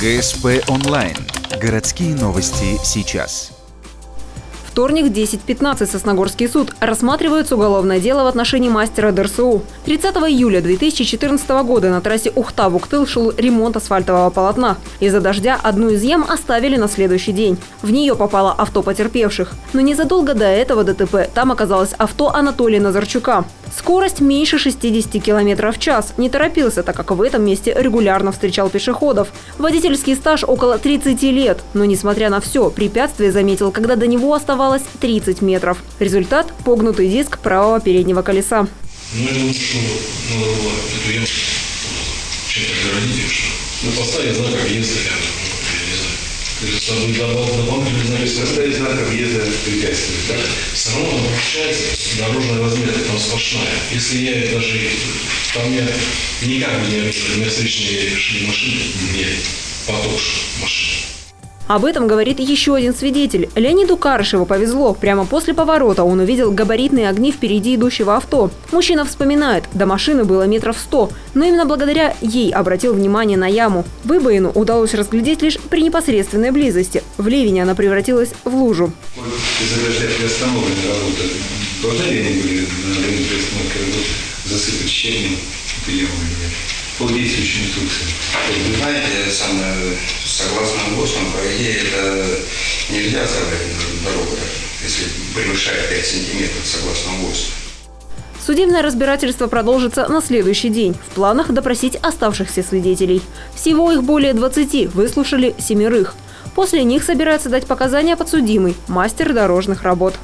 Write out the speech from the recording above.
ГСП онлайн. Городские новости сейчас. Вторник, 10:15. Сосногорский суд. Рассматривается уголовное дело в отношении мастера ДРСУ. 30 июля 2014 года на трассе Ухта-Вуктыл шел ремонт асфальтового полотна. Из-за дождя одну из ям оставили на следующий день. В нее попало авто потерпевших. Но незадолго до этого ДТП там оказалось авто Анатолия Назарчука. Скорость меньше 60 км в час. Не торопился, так как в этом месте регулярно встречал пешеходов. Водительский стаж около 30 лет. Но несмотря на все, препятствие заметил, когда до него оставалось 30 метров. Результат – погнутый диск правого переднего колеса. Я думаю, что надо было эту яму чем-то оградить, что поставить знак объезда рядом, я не знаю. Дополнительный знак поставить знак объезда препятствия, да? Все равно она вращается, дорожная разметка там сплошная. Если я даже, там я никак не вижу, у меня встречные шли машины, не поток машин. Об этом говорит еще один свидетель. Леониду Карышеву повезло. Прямо после поворота он увидел габаритные огни впереди идущего авто. Мужчина вспоминает, до машины было метров 100, но именно благодаря ей обратил внимание на яму. Выбоину удалось разглядеть лишь при непосредственной близости. В ливень она превратилась в лужу. Из-за дождя приостановлены работы. Должны ли они были на время приостановки работы засыпать щебнем эту яму или нет? По действующей инструкции. Вы знаете, согласно ГОСТам, по идее, это нельзя оставлять дорогу, если превышает 5 сантиметров, согласно ГОСТу. Судебное разбирательство продолжится на следующий день. В планах допросить оставшихся свидетелей. Всего их более 20, выслушали 7. После них собирается дать показания подсудимый, мастер дорожных работ.